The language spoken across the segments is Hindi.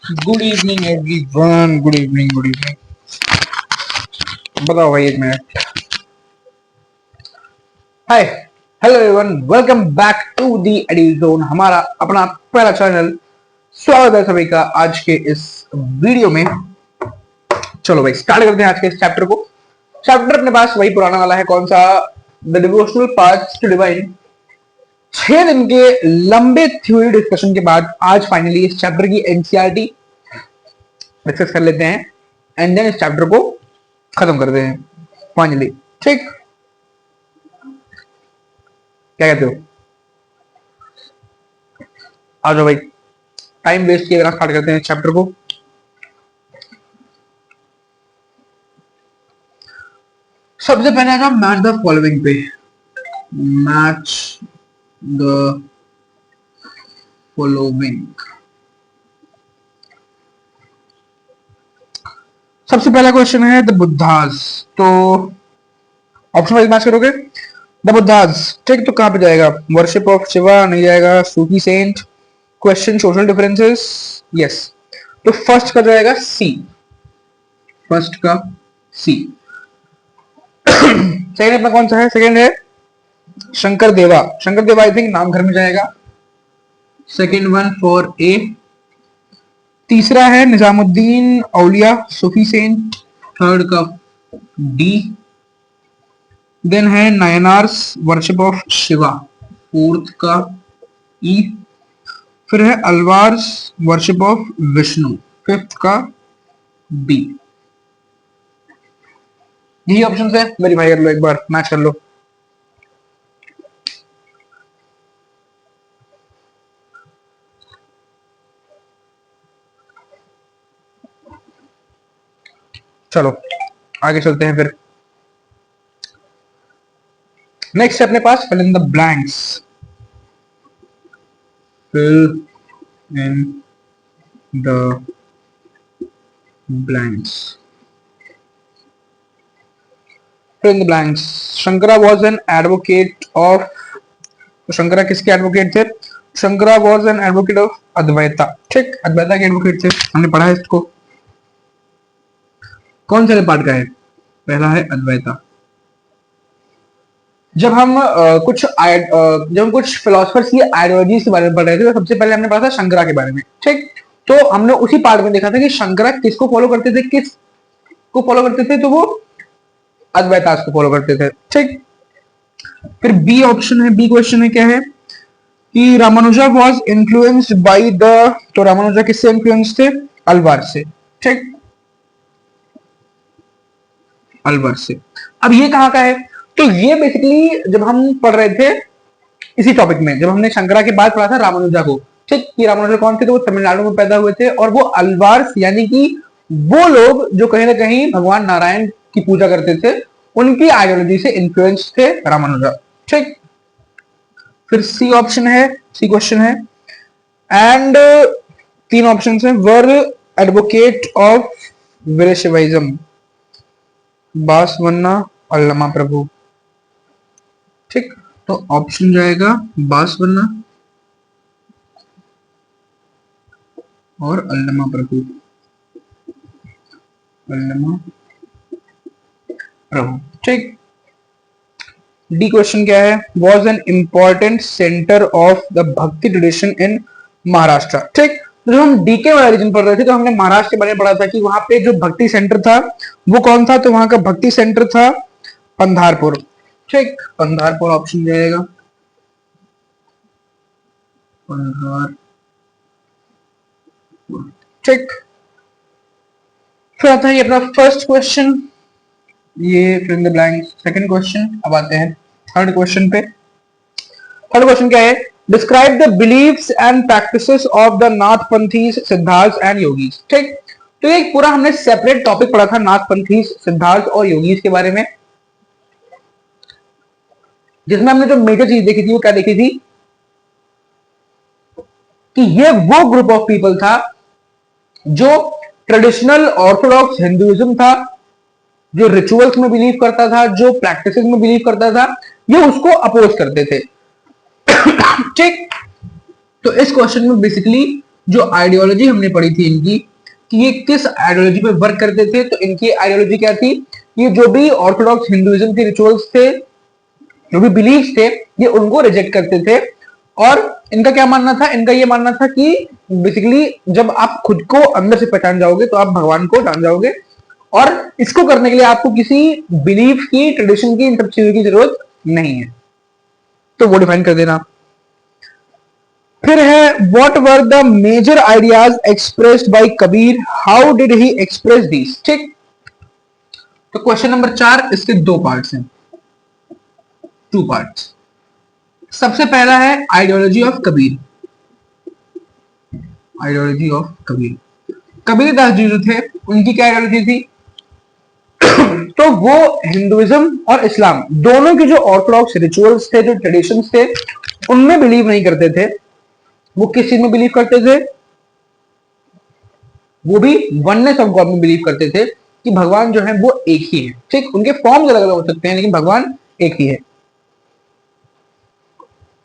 Good evening everyone, good evening, good evening. बताओ भाई, एक minute. Hi, hello everyone, welcome back to the AD zone, हमारा अपना पहला चैनल। स्वागत है सभी का आज के इस वीडियो में। चलो भाई, स्टार्ट करते हैं आज के इस चैप्टर को। चैप्टर अपने पास वही पुराना वाला है, कौन सा? The devotional paths to divine. 6 दिन के लंबे थ्योरी डिस्कशन के बाद आज फाइनली इस चैप्टर की एनसीईआरटी डिस्कस कर लेते हैं एंड देन इस चैप्टर को खत्म करते हैं फाइनली। ठीक, क्या कहते हो? आ जाओ भाई, टाइम वेस्ट किए बिना स्टार्ट करते हैं इस चैप्टर को। सबसे पहले आ जाओ मैच द फॉलोइंग पे। Match the following. सबसे पहला क्वेश्चन है द बुद्धास। तो ऑप्शन वाइज मैच करोगे। द बुद्धास, ठीक, तो कहां पे जाएगा? वर्शिप ऑफ शिवा नहीं जाएगा। Sufi saint, question social differences, yes. तो फर्स्ट का जाएगा सी, फर्स्ट का सी। सेकंड अपना कौन सा है? सेकंड है शंकर देवा। शंकर देवा आई थिंक नाम घर में जाएगा। Second one for a. तीसरा है निजामुद्दीन औलिया, सूफी सेंट, थर्ड का डी। देन है नायनार्स, वर्शिप ऑफ शिवा, फोर्थ का ई। फिर है Alvars, worship of Vishnu, fifth का बी। यही ऑप्शन है, वेरीफाई कर लो, एक बार मैच कर लो। चलो आगे चलते हैं फिर। नेक्स्ट अपने पास fill in the blanks. Fill in the blanks. Fill in the blanks. Shankara was an advocate of. तो शंकरा किसके एडवोकेट थे? Shankara was an advocate of Advaita. ठीक, अद्वैता के एडवोकेट थे, हमने पढ़ा है इसको। कौन से पार्ट का है? पहला है अद्वैता। जब हम जब हम कुछ फिलोसफर्स की आइडियोलॉजी के बारे में पढ़ रहे थे तो सबसे पहले हमने पढ़ा था शंकरा के बारे में। ठीक, तो हमने उसी पार्ट में देखा था कि शंकरा किसको फॉलो करते थे, किस को फॉलो करते थे? तो वो अद्वैता को फॉलो करते थे। ठीक, फिर बी ऑप्शन है, बी क्वेश्चन है क्या है कि Ramanuja was influenced by the. तो रामानुजा किससे इन्फ्लुएंस थे? अलवार से। ठीक, अलवर से। अब ये कहां का है? तो ये बेसिकली जब हम पढ़ रहे थे इसी टॉपिक में, जब हमने शंकरा के बाद पढ़ा था रामानुजा को। ठीक, कि रामानुजा कौन थे? तो वो तमिलनाडु में पैदा हुए थे और वो अलवार यानी कि वो लोग जो कहीं ना कहीं भगवान नारायण की पूजा करते थे, उनकी आइडियोलॉजी से इन्फ्लुएंस थे रामानुजा। ठीक, फिर सी ऑप्शन है, सी क्वेश्चन है एंड तीन ऑप्शन है। वर एडवोकेट ऑफ वीरशैविज्म, बासवन्ना, अल्लमा प्रभु। ठीक, तो ऑप्शन जाएगा बासवन्ना और अल्लमा प्रभु, अल्लमा प्रभु। ठीक, डी क्वेश्चन क्या है? Was an important centre of the भक्ति ट्रेडिशन इन महाराष्ट्र। ठीक, तो जब हम डी के वाला रीजन पढ़ रहे थे तो हमने महाराष्ट्र के बारे में पढ़ा था कि वहां पे जो भक्ति सेंटर था वो कौन था? तो वहां का भक्ति सेंटर था पंधारपुर। ठीक, पंधारपुर ऑप्शन जाएगा, पंधारपुर। ठीक, फिर आता है अपना फर्स्ट क्वेश्चन, ये fill in the blank second question. अब आते हैं थर्ड क्वेश्चन पे। थर्ड क्वेश्चन क्या है? Describe the beliefs and practices of the Nathpanthis, Siddharth and yogis. ठीक, तो एक पूरा हमने सेपरेट टॉपिक पढ़ा था नाथपंथीज, सिद्धार्थ और योगीज के बारे में, जिसमें हमने जो मेजर चीज देखी थी वो क्या देखी थी कि ये वो ग्रुप ऑफ पीपल था जो ट्रेडिशनल ऑर्थोडॉक्स हिंदुइज्म था, जो रिचुअल्स में बिलीव करता था, जो प्रैक्टिसेस में बिलीव करता था, ये उसको अपोज करते थे। ठीक, तो इस क्वेश्चन में बेसिकली जो आइडियोलॉजी हमने पढ़ी थी इनकी कि ये किस आइडियोलॉजी पे वर्क करते थे, तो इनकी आइडियोलॉजी क्या थी? ये जो भी ऑर्थोडॉक्स हिंदुइज्म के रिचुअल्स थे, जो भी बिलीफ थे, ये उनको रिजेक्ट करते थे। और इनका क्या मानना था? इनका ये मानना था कि बेसिकली जब आप खुद को अंदर से पहचान जाओगे तो आप भगवान को जान जाओगे, और इसको करने के लिए आपको किसी बिलीफ की, ट्रेडिशन की, इन सब चीजों की जरूरत नहीं है। तो वो डिफाइन कर देना। फिर है what were the major ideas expressed by Kabir, how did he express these. ठीक, तो क्वेश्चन नंबर 4, इसके दो पार्ट्स हैं, 2 पार्ट्स। सबसे पहला है ideology of Kabir. Ideology of Kabir, Kabir Das ji जो थे उनकी क्या आइडियोलॉजी थी? तो वो हिंदुइज्म और इस्लाम दोनों के जो ऑर्थोडॉक्स रिचुअल्स थे, जो ट्रेडिशंस थे, उनमें बिलीव नहीं करते थे। वो किस चीज में बिलीव करते थे? वो भी वननेस ऑफ गॉड में बिलीव करते थे कि भगवान जो है वो एक ही है। ठीक, उनके फॉर्म्स अलग अलग हो सकते हैं लेकिन भगवान एक ही है।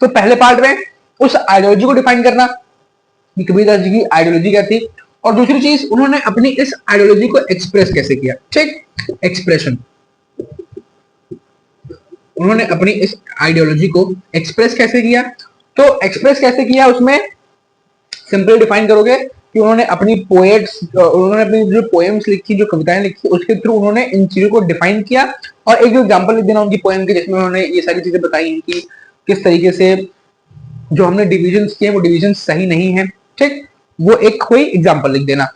तो पहले पार्ट में उस आइडियोलॉजी को डिफाइन करना कि कबीरदास जी की आइडियोलॉजी क्या थी, और दूसरी चीज उन्होंने अपनी इस आइडियोलॉजी को एक्सप्रेस कैसे किया। ठीक, एक्सप्रेशन, उन्होंने अपनी इस आइडियोलॉजी को एक्सप्रेस कैसे किया। तो एक्सप्रेस कैसे किया, उसमें सिंपल डिफाइन करोगे कि उन्होंने अपनी पोएट्स, उन्होंने अपनी जो पोएम्स लिखी, जो कविताएं लिखी, उसके थ्रू उन्होंने इन चीजों को डिफाइन किया। और एक जो एग्जांपल लिख देना उनकी पोएम के, जिसमें उन्होंने ये सारी चीजें बताई हैं कि किस तरीके से जो हमने डिविजन्स किए वो डिविजन सही नहीं है। ठीक, वो एक कोई एग्जांपल लिख देना।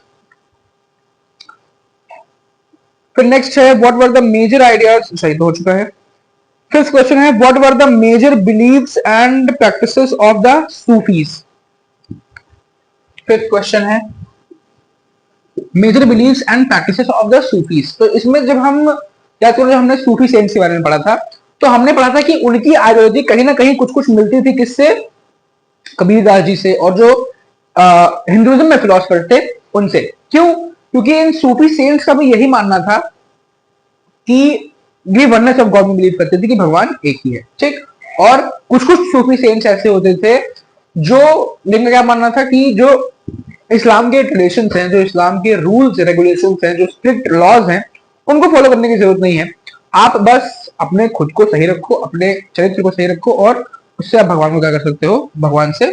फिर नेक्स्ट है what were the major ideas, सही तो हो चुका है। फिर क्वेश्चन है what were the major beliefs and practices of the Sufis. फिर क्वेश्चन है major beliefs and practices of the Sufis. तो इसमें जब हम क्या करें, जब हमने सूफी सेंट्स के बारे में पढ़ा था, तो हमने पढ़ा था कि उनकी आइडियोलॉजी कहीं ना कहीं कुछ कुछ मिलती थी किससे? कबीरदास जी से, और जो हिंदुइज्म में फिलोसफर थे उनसे। क्यों? क्योंकि इन सूफी सेंट्स का भी यही मानना था कि ये वननेस ऑफ गॉड में बिलीव करते थे कि भगवान एक ही है। ठीक, और कुछ कुछ सूफी सेंट्स ऐसे होते थे जो, जिनका क्या मानना था कि जो इस्लाम के ट्रेडिशंस हैं, जो इस्लाम के रूल्स रेगुलेशंस हैं, जो स्ट्रिक्ट लॉज हैं, उनको फॉलो करने की जरूरत नहीं है। आप बस अपने खुद को सही रखो, अपने चरित्र को सही रखो, और उससे आप भगवान को क्या कर सकते हो? भगवान से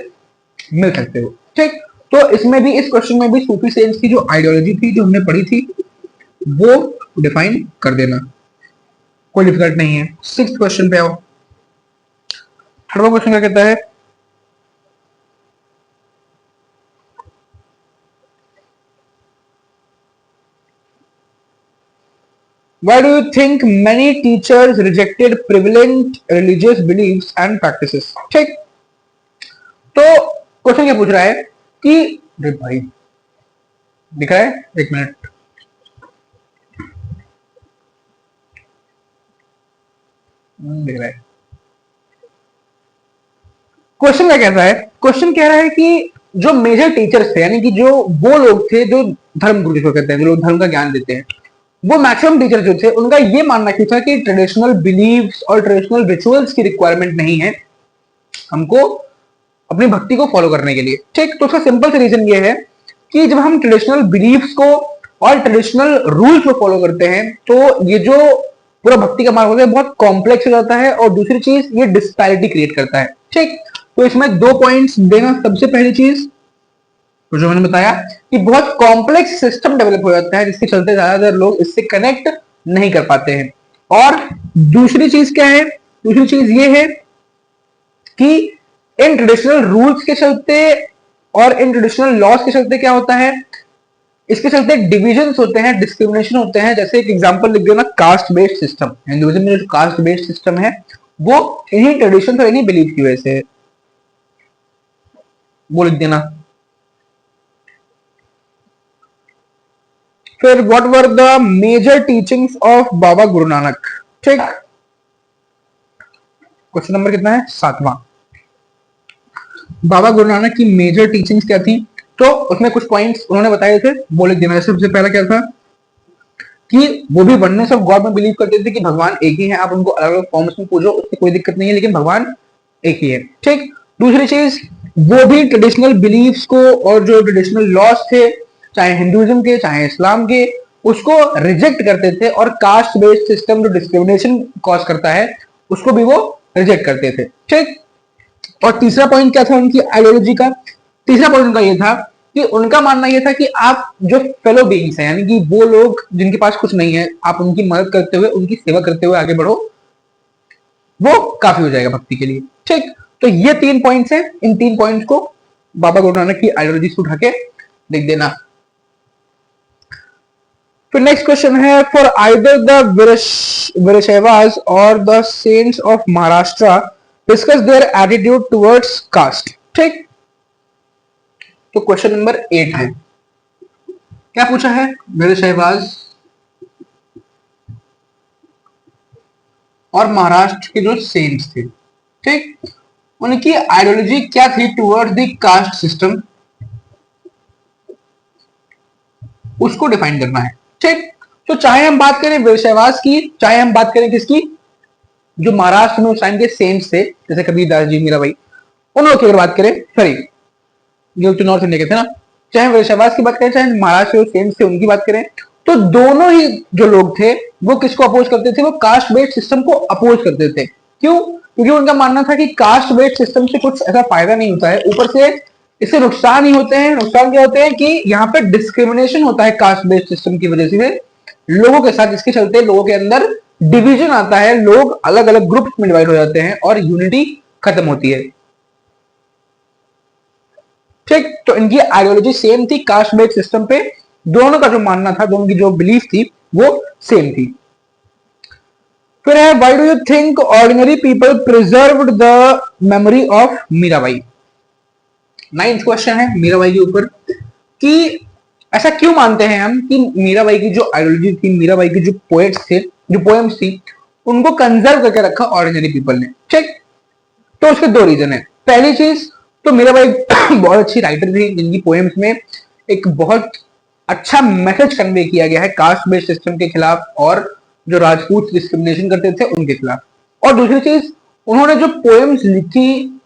मिल सकते हो। ठीक, तो इसमें भी, इस क्वेश्चन में भी सूफी सेंट्स की जो आइडियोलॉजी थी, जो हमने पढ़ी थी, वो डिफाइन कर देना, कोई डिफिकल्ट नहीं है। 6th क्वेश्चन पे आओ। 3rd क्वेश्चन क्या कहता है? Why do you think many teachers rejected prevalent religious beliefs and practices? ठीक, तो क्वेश्चन क्या पूछ रहा है कि, अरे भाई दिख रहा है, 1 मिनट, दिख रहा है। क्वेश्चन क्या कहता है? क्वेश्चन कह रहा है कि जो मेजर टीचर्स थे, यानी कि जो वो लोग थे जो धर्म गुरु जिसको कहते हैं, जो लोग धर्म का ज्ञान देते हैं, वो मैक्सिमम टीचर जो थे, उनका ये मानना क्यों था कि ट्रेडिशनल बिलीव्स और ट्रेडिशनल रिचुअल्स की रिक्वायरमेंट नहीं है हमको अपनी भक्ति को फॉलो करने के लिए। ठीक, तो उसका सिंपल सा रीजन ये है कि जब हम ट्रेडिशनल बिलीव्स को और ट्रेडिशनल रूल्स को फॉलो करते हैं, तो ये जो पूरा भक्ति का मार्ग होता है बहुत कॉम्प्लेक्स हो जाता है, और दूसरी चीज ये डिस्पैरिटी क्रिएट करता है। ठीक, तो इसमें 2 पॉइंट्स देना। सबसे पहली चीज तो जो मैंने बताया कि बहुत कॉम्प्लेक्स सिस्टम डेवलप हो जाता है, जिसके चलते ज्यादातर लोग इससे कनेक्ट नहीं कर पाते हैं। और दूसरी चीज क्या है? दूसरी चीज ये है कि इन ट्रेडिशनल रूल्स के चलते और इन ट्रेडिशनल लॉस के चलते क्या होता है, इसके चलते डिविजन्स होते हैं, डिस्क्रिमिनेशन होते हैं। जैसे एक एग्जांपल लिख दो ना, कास्ट बेस्ड सिस्टम। हिंदुइज्म में जो कास्ट बेस्ड सिस्टम है वो इन्हीं ट्रेडिशन और इन्हीं बिलीफ की वजह से है, वो लिख देना। फिर what were the major teachings of Baba Guru Nanak. ठीक, क्वेश्चन नंबर कितना है? 7वां। बाबा गुरु नानक की मेजर टीचिंग्स क्या थी? तो उसमें कुछ पॉइंट्स उन्होंने बताए थे, वो लिख देना। सबसे पहला क्या था कि वो भी वननेस ऑफ गॉड में बिलीव करते थे कि भगवान एक ही है, आप उनको अलग अलग फॉर्म्स में पूजो, उसकी कोई दिक्कत नहीं है, लेकिन भगवान एक ही है। ठीक, दूसरी चीज वो भी ट्रेडिशनल बिलीफ्स को और जो ट्रेडिशनल लॉस थे, चाहे हिंदुइज्म के चाहे इस्लाम के, उसको रिजेक्ट करते थे और कास्ट बेस्ड सिस्टम जो डिस्क्रिमिनेशन कॉज करता है उसको भी वो रिजेक्ट करते थे। ठीक। और तीसरा पॉइंट क्या था उनकी आइडियोलॉजी का? तीसरा पॉइंट उनका ये था कि उनका मानना यह था कि आप जो फेलो बीइंग्स हैं, यानी कि वो लोग जिनके पास कुछ नहीं है, आप उनकी मदद करते हुए, उनकी सेवा करते हुए आगे बढ़ो, वो काफी हो जाएगा भक्ति के लिए। ठीक। तो ये 3 पॉइंट्स हैं। इन 3 पॉइंट्स को बाबा गुरु नानक की आइडियोलॉजी से उठा के लिख देना। फिर नेक्स्ट क्वेश्चन है, फॉर आइदर द वीरशैवास और the saints of Maharashtra discuss their attitude towards caste. ठीक। तो क्वेश्चन नंबर 8 है, क्या पूछा है? वीरशैवास और महाराष्ट्र के जो सेंट्स थे, ठीक, उनकी आइडियोलॉजी क्या थी टुवर्ड्स द कास्ट सिस्टम, उसको डिफाइन करना है। ठीक। तो चाहे हम बात करें वीरशैवास की, चाहे हम बात करें किसकी, जो महाराष्ट्र में उस टाइम के सेंट्स थे, जैसे कबीरदास जी, मीराबाई, उन लोगों की अगर बात करें, सॉरी जो नॉर्थ इंडिया के थे ना, चाहे वीरशैवास की बात करें चाहे महाराष्ट्र के सेंट्स थे उनकी बात करें, तो दोनों ही जो लोग थे वो किसको अपोज करते थे? वो कास्ट बेस्ड सिस्टम को अपोज करते थे। क्यों? क्योंकि उनका मानना था कि कास्ट बेस्ड सिस्टम से कुछ ऐसा फायदा नहीं होता है, ऊपर से इससे नुकसान ही होते हैं। नुकसान क्या होते हैं कि यहाँ पे डिस्क्रिमिनेशन होता है कास्ट बेस्ड सिस्टम की वजह से लोगों के साथ, जिसके चलते लोगों के अंदर डिवीजन आता है, लोग अलग अलग ग्रुप्स में डिवाइड हो जाते हैं और यूनिटी खत्म होती है। ठीक। तो इनकी आइडियोलॉजी सेम थी कास्ट बेस्ड सिस्टम पे, दोनों का जो मानना था, दोनों की जो बिलीफ थी वो सेम थी। फिर है, why do you think ordinary people preserved the memory of Mirabai? 9th question है मीराबाई के ऊपर कि ऐसा क्यों मानते हैं हम कि मीराबाई की जो आइडियोलॉजी थी, मीराबाई की जो पोएट्स थे, जो पोएम्स थी, उनको कंजर्व करके रखा ऑर्डिनरी पीपल ने। ठीक। तो उसके 2 रीजन है। पहली चीज तो मीराबाई बहुत अच्छी राइटर थी, जिनकी पोएम्स में एक बहुत अच्छा मैसेज कन्वे किया गया है कास्ट बेस्ड सिस्टम के खिलाफ और जो राजपूत डिस्क्रिमिनेशन करते थे उनके खिलाफ। और दूसरी चीज, उन्होंने जो पोएम्स लिखी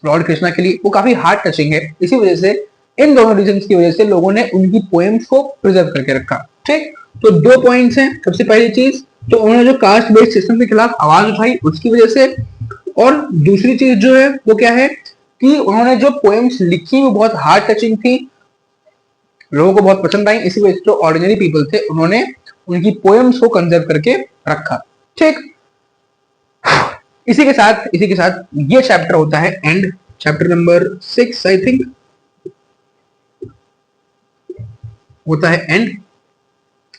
लॉर्ड कृष्णा के लिए वो काफी हार्ट टचिंग है। इसी वजह से, इन दोनों रीजंस की वजह से लोगों ने उनकी पोएम्स को प्रिजर्व करके रखा। ठीक। तो 2 पॉइंट्स हैं। सबसे पहली चीज तो उन्होंने जो कास्ट बेस्ड सिस्टम के खिलाफ आवाज उठाई उसकी वजह से, और दूसरी चीज जो है वो क्या है कि उन्होंने जो पोएम्स लिखी वो बहुत हार्ट टचिंग थी, लोगों को बहुत पसंद आई। इसी वजह से जो ऑर्डिनरी पीपल थे उन्होंने उनकी पोएम्स को कंजर्व करके रखा। ठीक। इसी के साथ ये चैप्टर होता है and, chapter number 6 I think होता है एंड।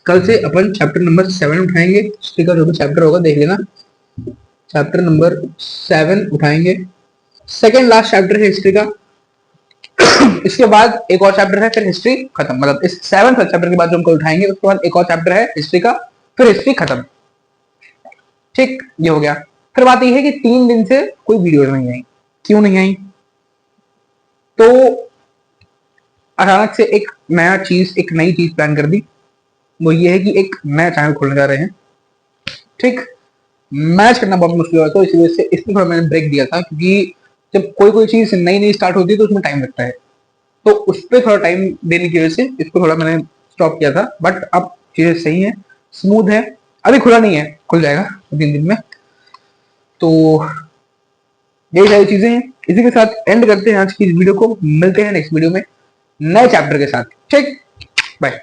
कल से अपन चैप्टर नंबर 7 उठाएंगे। हिस्ट्री का जो भी चैप्टर होगा देख लेना, चैप्टर नंबर 7 उठाएंगे। सेकेंड लास्ट चैप्टर है हिस्ट्री का। इसके बाद एक और चैप्टर है, फिर हिस्ट्री खत्म। मतलब इस 7th चैप्टर के बाद जो हम कल उठाएंगे उसके बाद एक और चैप्टर है हिस्ट्री का, फिर हिस्ट्री खत्म। ठीक, ये हो गया। फिर बात यह है कि 3 दिन से कोई वीडियो नहीं आई। क्यों नहीं आई? तो अचानक से एक नई चीज प्लान कर दी। वो ये है कि एक नया चैनल खोलने जा रहे हैं। ठीक। मैच करना बहुत मुश्किल हुआ, तो इसी वजह से इसमें थोड़ा मैंने ब्रेक दिया था, क्योंकि जब कोई चीज नई स्टार्ट होती है तो उसमें टाइम लगता है, तो उस पर थोड़ा टाइम देने की वजह से इसको थोड़ा मैंने स्टॉप किया था। बट अब चीजें सही है, स्मूथ है। अभी खुला नहीं है, खुल जाएगा 3 दिन में। तो यही सारी चीजें हैं। इसी के साथ एंड करते हैं आज की वीडियो को। मिलते हैं नेक्स्ट वीडियो में नए चैप्टर के साथ। ठीक, बाय।